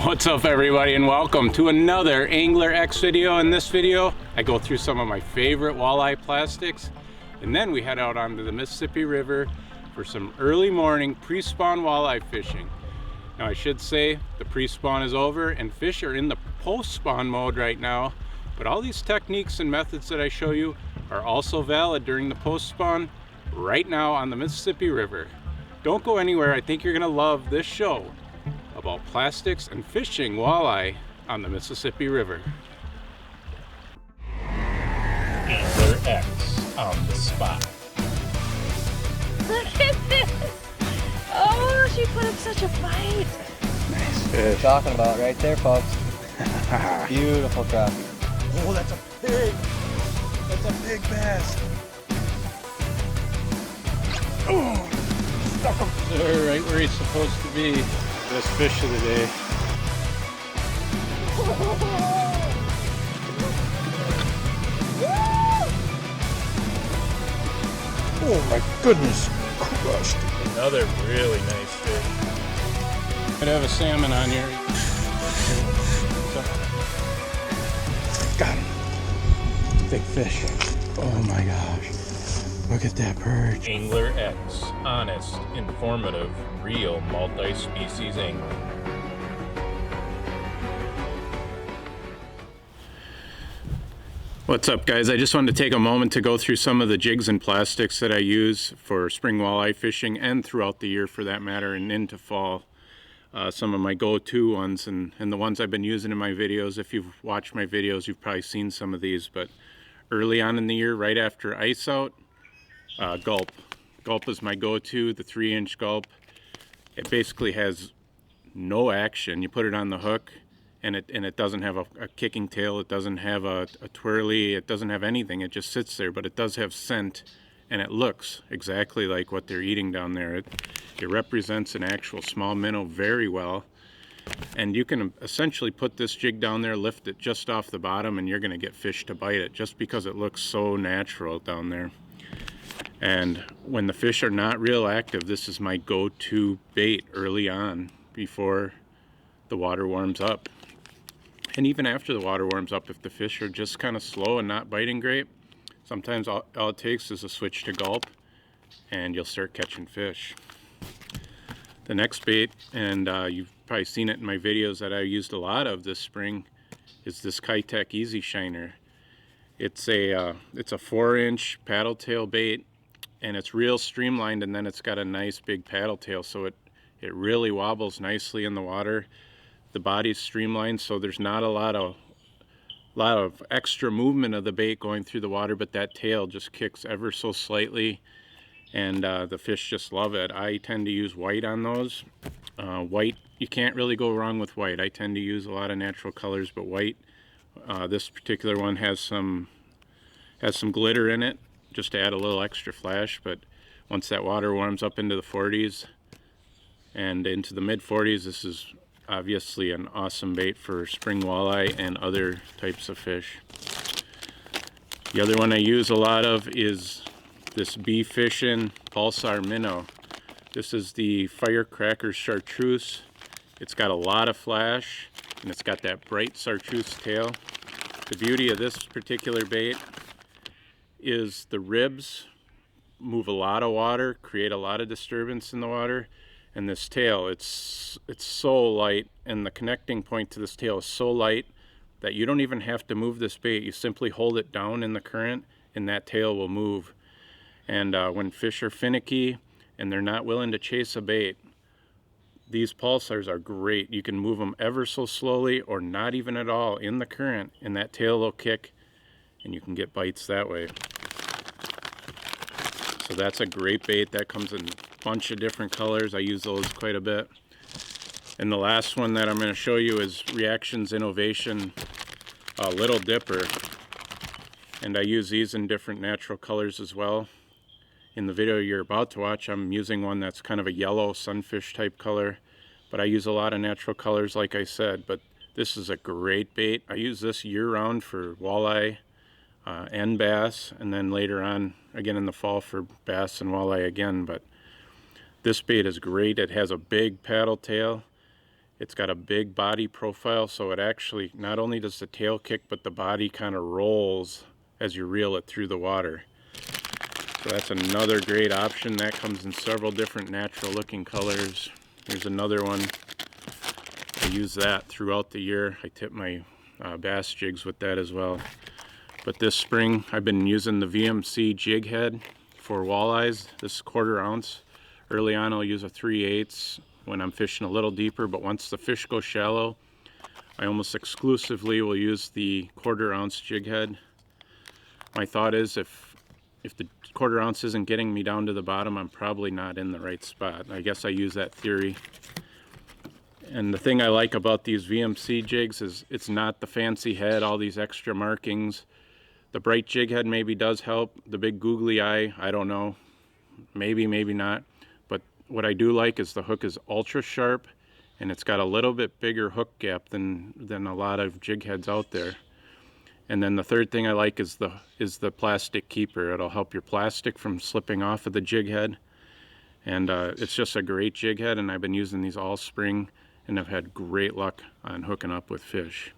What's up everybody, and welcome to another Angler X video. In this video I go through some of my favorite walleye plastics, and then we head out onto the Mississippi River for some early morning pre-spawn walleye fishing. Now I should say the pre-spawn is over and fish are in the post-spawn mode right now, but all these techniques and methods that I show you are also valid during the post-spawn right now on the Mississippi River. Don't go anywhere. I think you're gonna love this show about plastics and fishing walleye on the Mississippi River. Angler X on the spot. Look at this! Oh, she put up such a fight. Nice fish. Talking about right there, folks. Beautiful crappie. Oh, that's a pig. That's a big bass. Oh, stuck him there, right where he's supposed to be. Best fish of the day. Oh my goodness, crushed. Another really nice fish. Could have a salmon on here. Got him. Big fish. Oh my gosh. Look at that perch. Angler X, honest, informative, real multi-species angling. What's up guys? I just wanted to take a moment to go through some of the jigs and plastics that I use for spring walleye fishing and throughout the year for that matter, and into fall. Some of my go-to ones and the ones I've been using in my videos. If you've watched my videos, you've probably seen some of these, but early on in the year, right after ice out, gulp. Gulp is my go-to, the 3-inch gulp. It basically has no action. You put it on the hook and it doesn't have a kicking tail, it doesn't have a twirly, it doesn't have anything. It just sits there, but it does have scent and it looks exactly like what they're eating down there. It represents an actual small minnow very well. And you can essentially put this jig down there, lift it just off the bottom, and you're gonna get fish to bite it just because it looks so natural down there. And when the fish are not real active, this is my go-to bait early on before the water warms up. And even after the water warms up, if the fish are just kind of slow and not biting great, sometimes all it takes is a switch to gulp and you'll start catching fish. The next bait, and you've probably seen it in my videos that I used a lot of this spring, is this Kitech Easy Shiner. It's a 4-inch paddle tail bait, and it's real streamlined, and then it's got a nice big paddle tail, so it really wobbles nicely in the water. The body's streamlined, so there's not a lot of extra movement of the bait going through the water, but that tail just kicks ever so slightly, and the fish just love it. I tend to use white on those. White, you can't really go wrong with white. I tend to use a lot of natural colors, but white, this particular one has some glitter in it, just to add a little extra flash. But once that water warms up into the 40s and into the mid 40s, this is obviously an awesome bait for spring walleye and other types of fish. The other one I use a lot of is this Bee Fishin' Pulsar Minnow. This is the Firecracker Chartreuse. It's got a lot of flash and it's got that bright chartreuse tail. The beauty of this particular bait is the ribs move a lot of water, create a lot of disturbance in the water, and this tail, it's so light, and the connecting point to this tail is so light that you don't even have to move this bait. You simply hold it down in the current and that tail will move. And when fish are finicky and they're not willing to chase a bait, these pulsars are great. You can move them ever so slowly or not even at all in the current, and that tail will kick and you can get bites that way. So that's a great bait. That comes in a bunch of different colors. I use those quite a bit. And the last one that I'm going to show you is Reactions Innovation Little Dipper. And I use these in different natural colors as well. In the video you're about to watch, I'm using one that's kind of a yellow sunfish type color. But I use a lot of natural colors like I said. But this is a great bait. I use this year-round for walleye and bass, and then later on again in the fall for bass and walleye again. But this bait is great. It has a big paddle tail It's got a big body profile, so it actually, not only does the tail kick, but the body kind of rolls as you reel it through the water. So that's another great option. That comes in several different natural looking colors. Here's another one. I use that throughout the year. I tip my bass jigs with that as well. But this spring I've been using the VMC jig head for walleyes. This is 1/4 ounce. Early on I'll use a 3/8 when I'm fishing a little deeper, but once the fish go shallow, I almost exclusively will use the 1/4 ounce jig head. My thought is if the 1/4 ounce isn't getting me down to the bottom, I'm probably not in the right spot. I guess I use that theory. And the thing I like about these VMC jigs is it's not the fancy head, all these extra markings. The bright jig head maybe does help. The big googly eye, I don't know. Maybe, maybe not. But what I do like is the hook is ultra sharp, and it's got a little bit bigger hook gap than a lot of jig heads out there. And then the third thing I like is the plastic keeper. It'll help your plastic from slipping off of the jig head. And it's just a great jig head, and I've been using these all spring, and I've had great luck on hooking up with fish.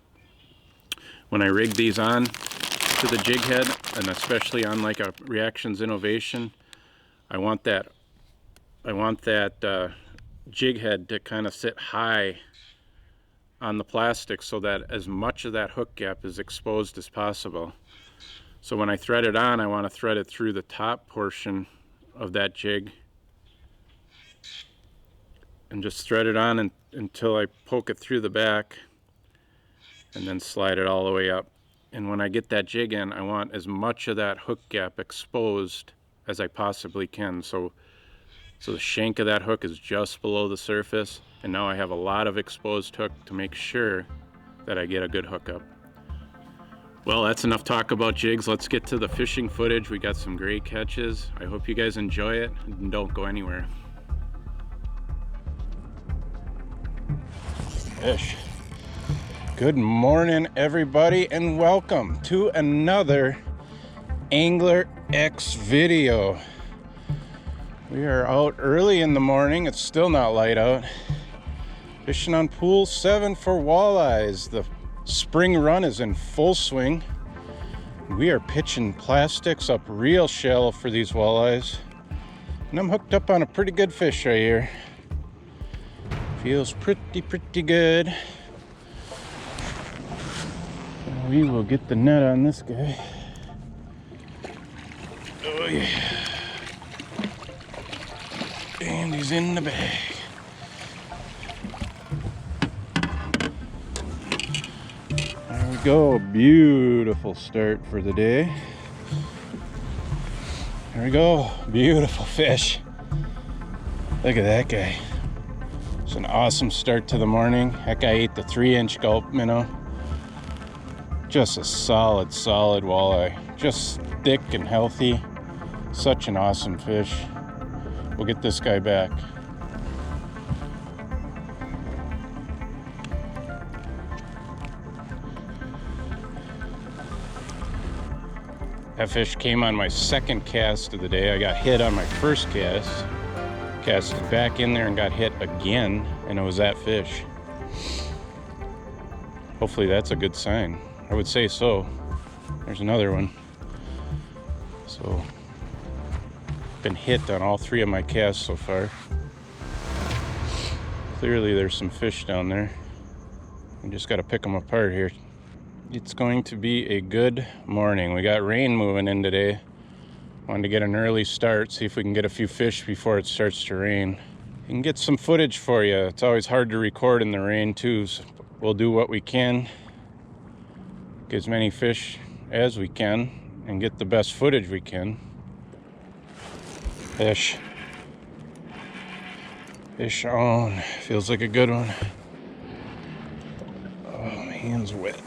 When I rig these on to the jig head, and especially on like a Reactions Innovation, I want that jig head to kind of sit high on the plastic so that as much of that hook gap is exposed as possible. So when I thread it on, I want to thread it through the top portion of that jig and just thread it on until I poke it through the back, and then slide it all the way up. And when I get that jig in, I want as much of that hook gap exposed as I possibly can. So the shank of that hook is just below the surface, and now I have a lot of exposed hook to make sure that I get a good hookup. Well, that's enough talk about jigs. Let's get to the fishing footage. We got some great catches. I hope you guys enjoy it, and don't go anywhere. Fish. Good morning, everybody, and welcome to another Angler X video. We are out early in the morning. It's still not light out. Fishing on pool 7 for walleyes. The spring run is in full swing. We are pitching plastics up real shallow for these walleyes. And I'm hooked up on a pretty good fish right here. Feels pretty good. We will get the net on this guy. Oh yeah. And he's in the bag. There we go. Beautiful start for the day. There we go. Beautiful fish. Look at that guy. It's an awesome start to the morning. That guy ate the 3-inch gulp minnow. Just a solid walleye. Just thick and healthy. Such an awesome fish. We'll get this guy back. That fish came on my second cast of the day. I got hit on my first cast. Casted back in there and got hit again, and it was that fish. Hopefully that's a good sign. I would say so. There's another one. So, been hit on all 3 of my casts so far. Clearly there's some fish down there. We just got to pick them apart here. It's going to be a good morning. We got rain moving in today. Wanted to get an early start, see if we can get a few fish before it starts to rain. We can get some footage for you. It's always hard to record in the rain too, so we'll do what we can. Get as many fish as we can and get the best footage we can. Fish. Fish on. Feels like a good one. Oh, my hand's wet.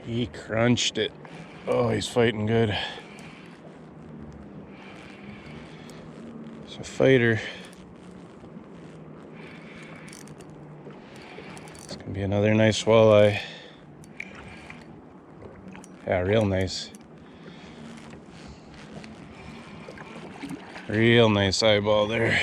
He crunched it. Oh, he's fighting good. He's a fighter. It's gonna be another nice walleye. Yeah, real nice. Real nice eyeball there.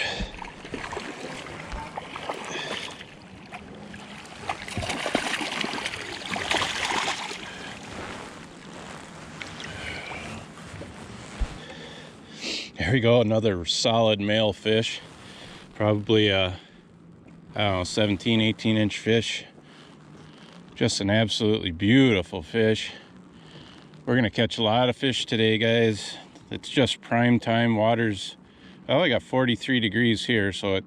There we go, another solid male fish. Probably a, I don't know, 17, 18 inch fish. Just an absolutely beautiful fish. We're gonna catch a lot of fish today, guys. It's just prime time. Water's, well, I got 43 degrees here, so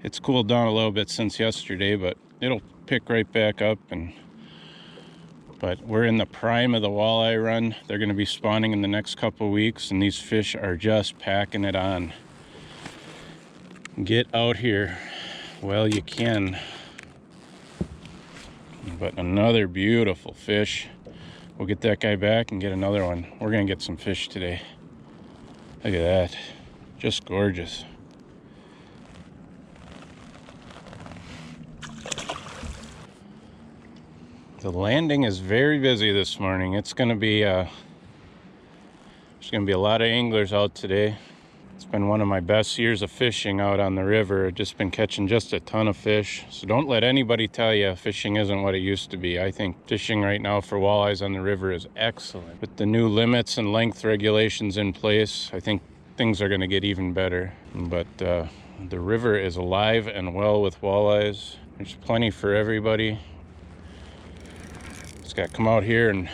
it's cooled down a little bit since yesterday, but it'll pick right back up. But we're in the prime of the walleye run. They're gonna be spawning in the next couple weeks, and these fish are just packing it on. Get out here while you can. But another beautiful fish. We'll get that guy back and get another one. We're gonna get some fish today. Look at that, just gorgeous. The landing is very busy this morning. It's gonna be there's gonna be a lot of anglers out today. It's been one of my best years of fishing out on the river. I've just been catching just a ton of fish. So don't let anybody tell you fishing isn't what it used to be. I think fishing right now for walleyes on the river is excellent. With the new limits and length regulations in place, I think things are gonna get even better. But the river is alive and well with walleyes. There's plenty for everybody. Just gotta come out here and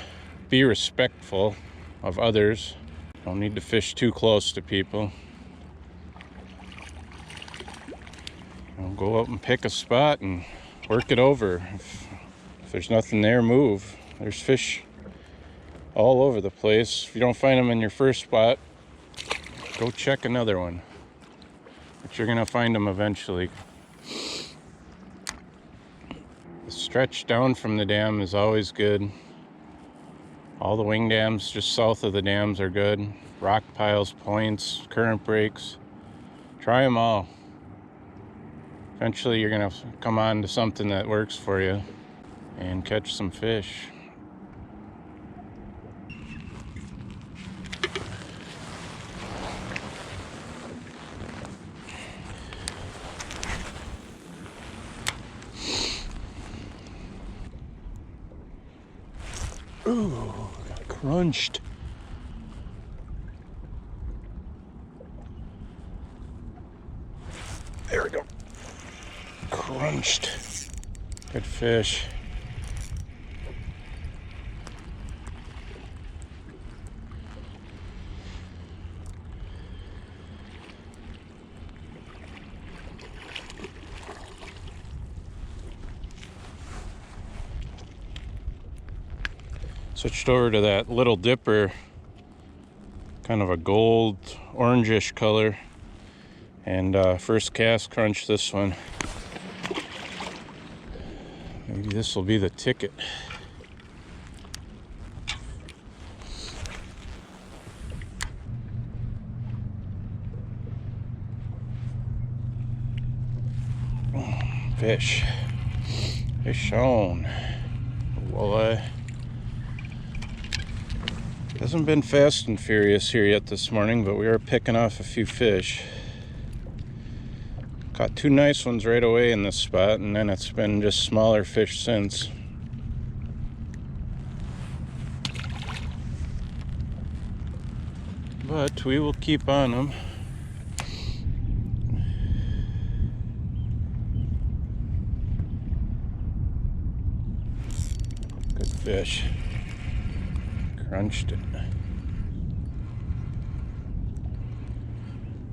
be respectful of others. Don't need to fish too close to people. Go out and pick a spot and work it over. If there's nothing there, move. There's fish all over the place. If you don't find them in your first spot, go check another one. But you're gonna find them eventually. The stretch down from the dam is always good. All the Wingdams just south of the dams are good. Rock piles, points, current breaks. Try them all. Eventually you're gonna come on to something that works for you and catch some fish. Ooh, got crunched. There we go. Crunched. Good fish. Switched over to that little dipper, kind of a gold orangish color, and first cast crunched this one. Maybe this will be the ticket. Fish. Fish on. Walleye. Hasn't been fast and furious here yet this morning, but we are picking off a few fish. Caught two nice ones right away in this spot, and then it's been just smaller fish since. But we will keep on them. Good fish. Crunched it.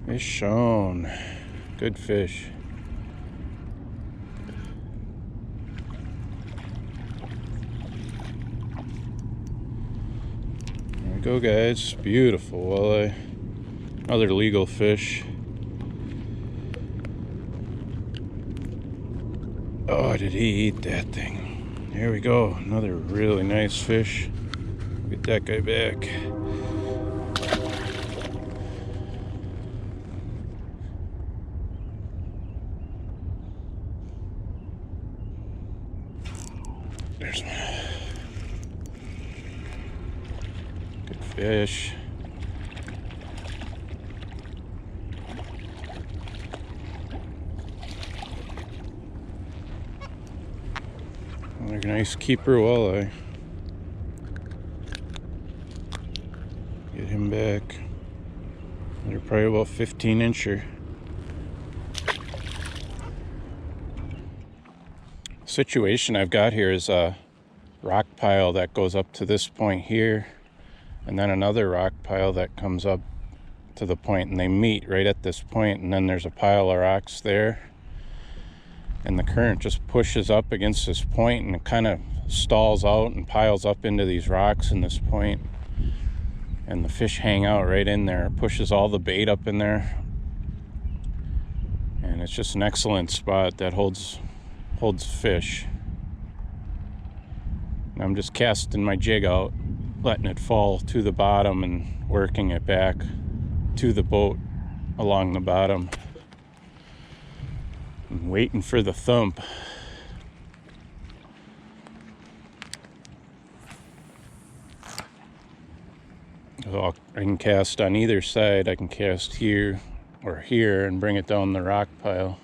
Fish on. Good fish. There we go, guys. Beautiful walleye. Another legal fish. Oh, did he eat that thing? There we go. Another really nice fish. Get that guy back. There's one. Good fish. Another nice keeper walleye. Get him back. Probably about 15-incher. Situation I've got here is a rock pile that goes up to this point here, and then another rock pile that comes up to the point, and they meet right at this point, and then there's a pile of rocks there, and the current just pushes up against this point and it kind of stalls out and piles up into these rocks in this point, and the fish hang out right in there. It pushes all the bait up in there, and it's just an excellent spot that holds fish. And I'm just casting my jig out, letting it fall to the bottom and working it back to the boat along the bottom. I'm waiting for the thump. So I can cast on either side. I can cast here or here and bring it down the rock pile.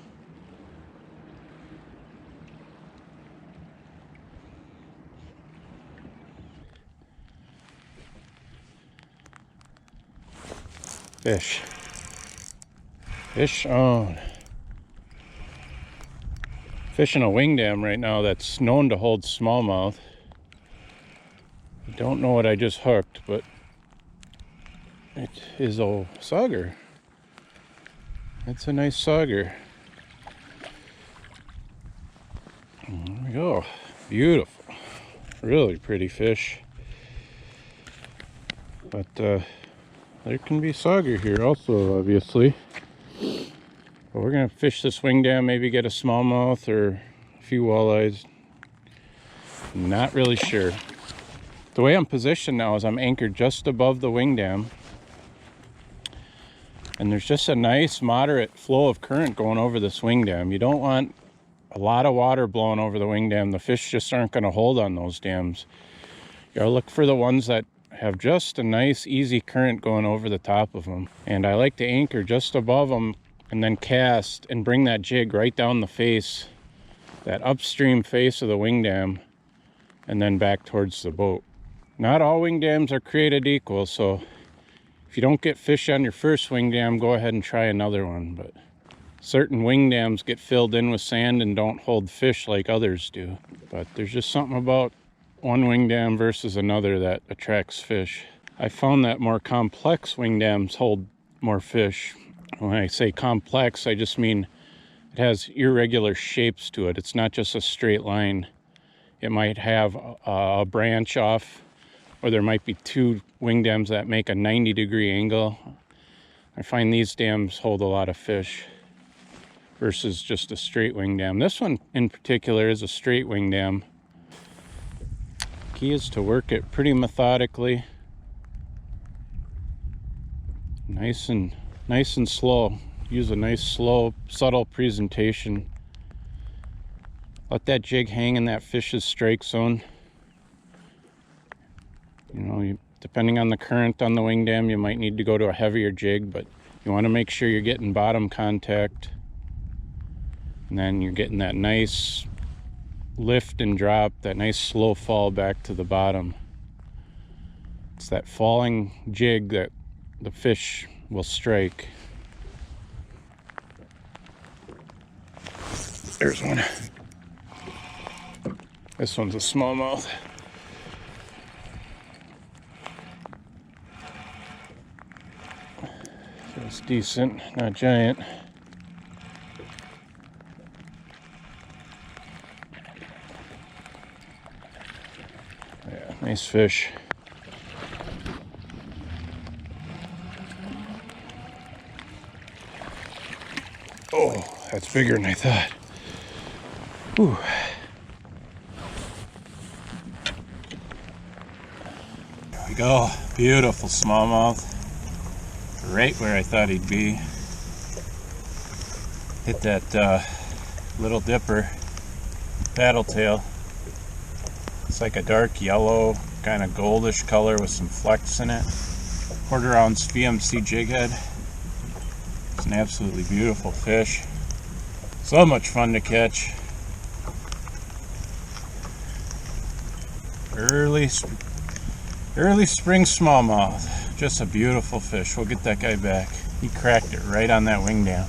Fish. Fish on. Fishing a Wingdam right now that's known to hold smallmouth. I don't know what I just hooked, but it is a sauger. It's a nice sauger. There we go. Beautiful. Really pretty fish. But there can be sauger here also, obviously. But we're gonna fish this Wingdam, maybe get a smallmouth or a few walleyes. Not really sure. The way I'm positioned now is I'm anchored just above the Wingdam, and there's just a nice moderate flow of current going over this Wingdam. You don't want a lot of water blowing over the Wingdam. The fish just aren't going to hold on those dams. You gotta look for the ones that have just a nice easy current going over the top of them. And I like to anchor just above them and then cast and bring that jig right down the face, that upstream face of the Wingdam, and then back towards the boat. Not all Wingdams are created equal, so if you don't get fish on your first Wingdam, go ahead and try another one. But certain Wingdams get filled in with sand and don't hold fish like others do. But there's just something about one Wingdam versus another that attracts fish. I found that more complex Wingdams hold more fish. When I say complex, I just mean it has irregular shapes to it. It's not just a straight line. It might have a branch off, or there might be two Wingdams that make a 90-degree angle. I find these dams hold a lot of fish versus just a straight Wingdam. This one in particular is a straight Wingdam. Key is to work it pretty methodically, nice and slow. Use a nice slow subtle presentation. Let that jig hang in that fish's strike zone. You know, depending on the current on the Wingdam, you might need to go to a heavier jig, but you want to make sure you're getting bottom contact, and then you're getting that nice lift and drop, that nice slow fall back to the bottom. It's that falling jig that the fish will strike. There's one. This one's a smallmouth. Feels decent, not giant. Yeah, nice fish. Oh, that's bigger than I thought. Whew. There we go. Beautiful smallmouth. Right where I thought he'd be. Hit that little dipper paddle tail. It's like a dark yellow, kind of goldish color with some flecks in it. 1/4 ounce VMC jig head. It's an absolutely beautiful fish. So much fun to catch. Early spring smallmouth. Just a beautiful fish. We'll get that guy back. He cracked it right on that Wingdam.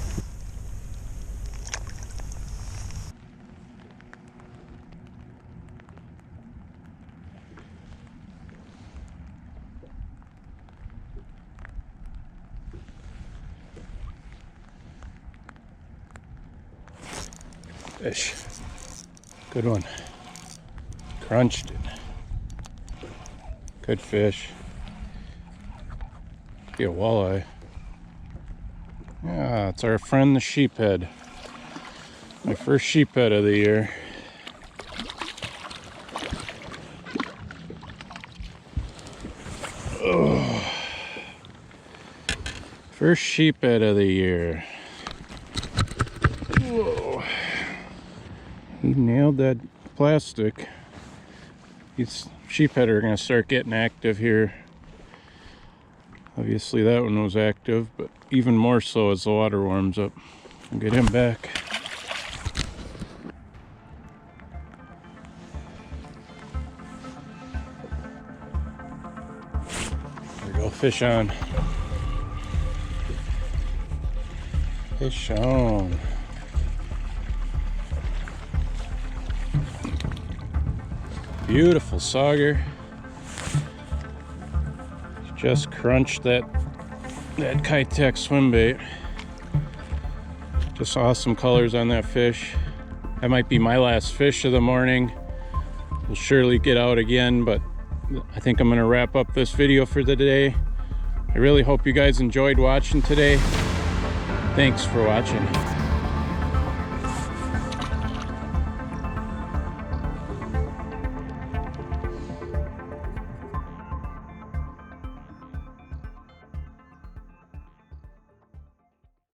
Fish. Good one. Crunched it. Good fish. Be a walleye. Yeah, it's our friend the sheephead. My first sheephead of the year. Oh. First sheephead of the year. Whoa. He nailed that plastic. These sheephead are gonna start getting active here. Obviously that one was active, but even more so as the water warms up. I'll get him back. There we go, fish on. Fish on. Beautiful sauger. Just crunched that Kitech swim bait. Just awesome colors on that fish. That might be my last fish of the morning. We'll surely get out again, but I think I'm gonna wrap up this video for the day. I really hope you guys enjoyed watching today. Thanks for watching.